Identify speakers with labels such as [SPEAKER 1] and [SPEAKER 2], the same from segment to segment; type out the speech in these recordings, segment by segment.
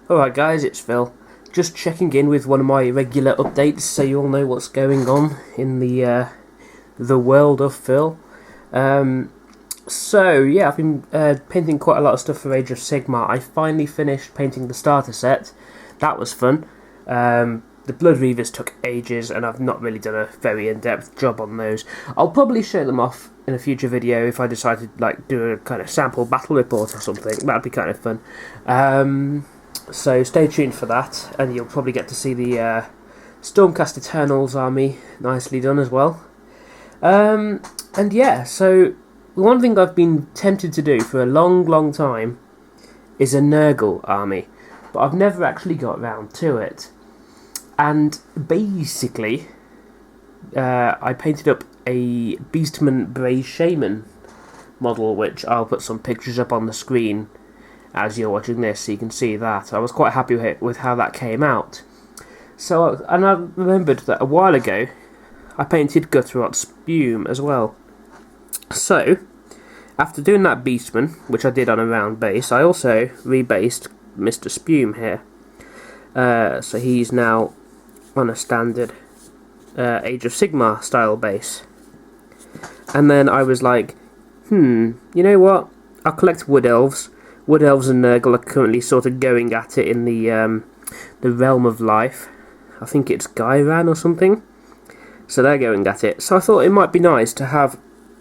[SPEAKER 1] Alright guys, it's Phil. Just checking in with one of my regular updates so you all know what's going on in the world of Phil. So yeah, I've been painting quite a lot of stuff for Age of Sigmar. I finally finished painting the starter set. That was fun. The Blood Reavers took ages and I've not really done a very in-depth job on those. I'll probably show them off in a future video if I decide to do a kind of sample battle report or something. That'd be kind of fun. So stay tuned for that, and you'll probably get to see the Stormcast Eternals army nicely done as well. And yeah, so one thing I've been tempted to do for a long time is a Nurgle army, but I've never actually got around to it. And basically, I painted up a Beastman Bray Shaman model, which I'll put some pictures up on the screen as you're watching this, so you can see that. I was quite happy with how that came out. So, and I remembered that a while ago, I painted Gutterot Spume as well. So, after doing that Beastman, which I did on a round base, I also rebased Mr. Spume here. So he's now on a standard Age of Sigmar style base. And then I was like, you know what? I'll collect Wood Elves. Wood Elves and Nurgle are currently sort of going at it in the Realm of Life. I think it's Gairan or something. So they're going at it. So I thought it might be nice to have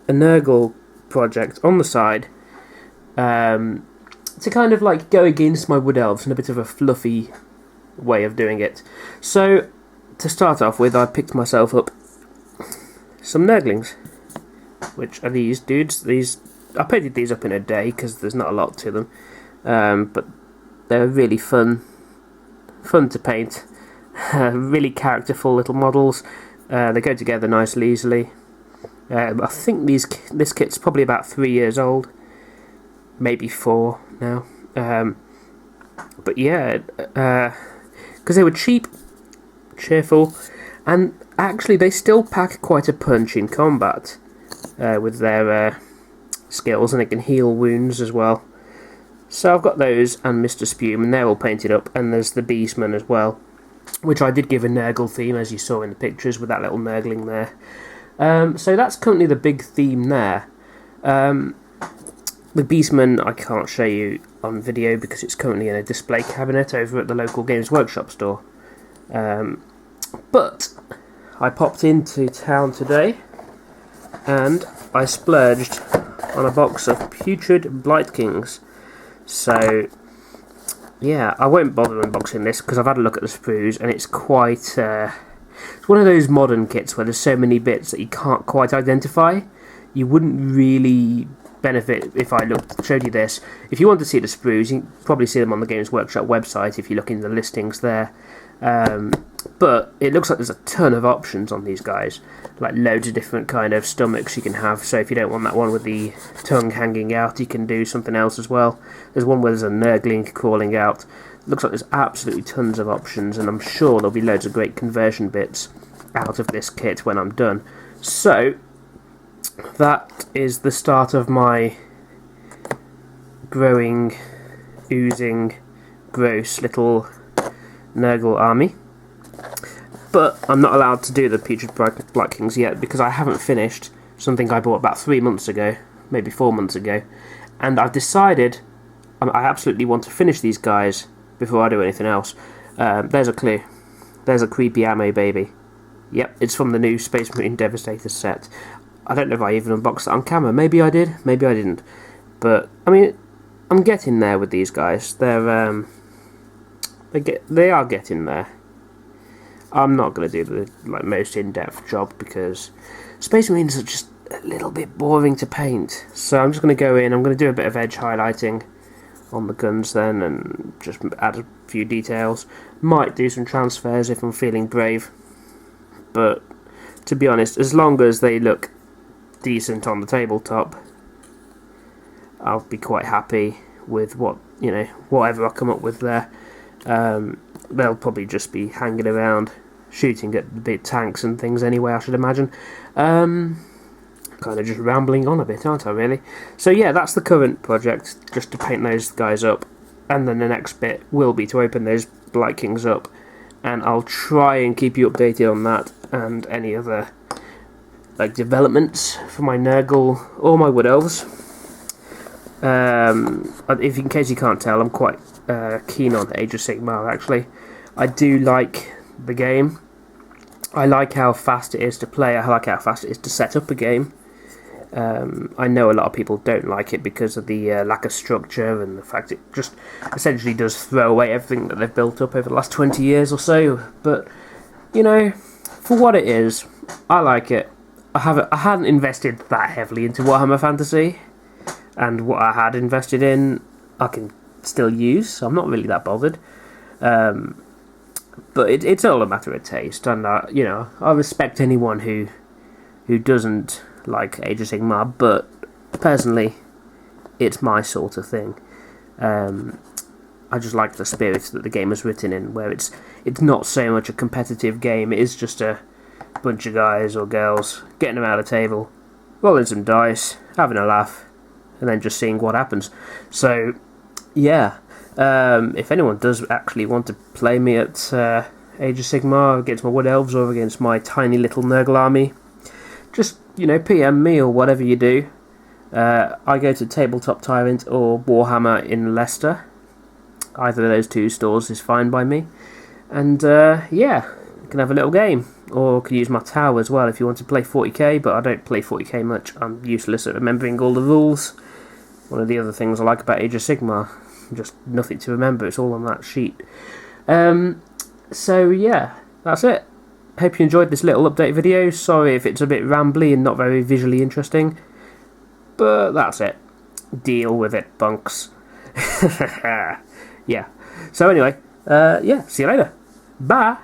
[SPEAKER 1] a Nurgle project on the side to kind of like go against my Wood Elves in a bit of a fluffy way of doing it. So to start off with, I picked myself up some Nurglings, which are these dudes. I painted these up in a day because there's not a lot to them, but they're really fun to paint. Really characterful little models. They go together nicely, easily. I think this kit's probably about 3 years old, maybe 4 now. But yeah, because they were cheap, cheerful, and actually they still pack quite a punch in combat with their skills, and it can heal wounds as well. So I've got those and Mr. Spume, and they're all painted up, and there's the Beastman as well, which I did give a Nurgle theme, as you saw in the pictures with that little Nurgling there. So that's currently the big theme there. The Beastman I can't show you on video because it's currently in a display cabinet over at the local Games Workshop store. But I popped into town today and I splurged on a box of Putrid Blight Kings. So yeah, I won't bother unboxing this because I've had a look at the sprues and it's quite it's one of those modern kits where there's so many bits that you can't quite identify. You wouldn't really benefit if I showed you this. If you want to see the sprues, you can probably see them on the Games Workshop website if you look in the listings there. But it looks like there's a ton of options on these guys, like loads of different kind of stomachs you can have. So if you don't want that one with the tongue hanging out, you can do something else as well. There's one where there's a Nurgling crawling out. It looks like there's absolutely tons of options, and I'm sure there'll be loads of great conversion bits out of this kit when I'm done. So that is the start of my growing, oozing, gross little Nurgle army. But I'm not allowed to do the Putrid Blight Kings yet because I haven't finished something I bought about 3 months ago, maybe 4 months ago, and I've decided I absolutely want to finish these guys before I do anything else. There's a clue. There's a creepy ammo baby. Yep, it's from the new Space Marine Devastator set. I don't know if I even unboxed it on camera. Maybe I did, maybe I didn't. But I mean, I'm getting there with these guys. They are getting there. I'm not going to do the most in-depth job because Space Marines are just a little bit boring to paint. So I'm just going to go in, I'm going to do a bit of edge highlighting on the guns then and just add a few details. Might do some transfers if I'm feeling brave. But to be honest, as long as they look decent on the tabletop, I'll be quite happy with whatever I come up with there. They'll probably just be hanging around shooting at the big tanks and things anyway, I should imagine. Kind of just rambling on a bit, aren't I, really? So yeah, that's the current project, just to paint those guys up. and then the next bit will be to open those Blight Kings up, and I'll try and keep you updated on that and any other like developments for my Nurgle or my Wood Elves. In case you can't tell, I'm quite keen on Age of Sigmar. Actually, I do like the game. I like how fast it is to play. I like how fast it is to set up a game. I know a lot of people don't like it because of the lack of structure and the fact it just essentially does throw away everything that they've built up over the last 20 years or so. But, you know, for what it is, I like it. I hadn't invested that heavily into Warhammer Fantasy, and what I had invested in, I can still use, so I'm not really that bothered. But it's all a matter of taste, and you know, I respect anyone who doesn't like Age of Sigmar, but personally, it's my sort of thing. I just like the spirit that the game is written in, where it's not so much a competitive game. It is just a bunch of guys or girls getting around a table, rolling some dice, having a laugh, and then just seeing what happens. So, yeah. If anyone does actually want to play me at Age of Sigmar against my Wood Elves or against my tiny little Nurgle army, just, you know, PM me or whatever you do. I go to Tabletop Tyrant or Warhammer in Leicester. Either of those two stores is fine by me. And, yeah, you can have a little game. Or can use my tower as well if you want to play 40k, but I don't play 40k much. I'm useless at remembering all the rules. One of the other things I like about Age of Sigmar. Just nothing to remember, it's all on that sheet. So yeah, that's it. Hope you enjoyed this little update video. Sorry if it's a bit rambly and not very visually interesting, but that's it. Deal with it, bunks. Yeah. So anyway, yeah, see you later. Bye.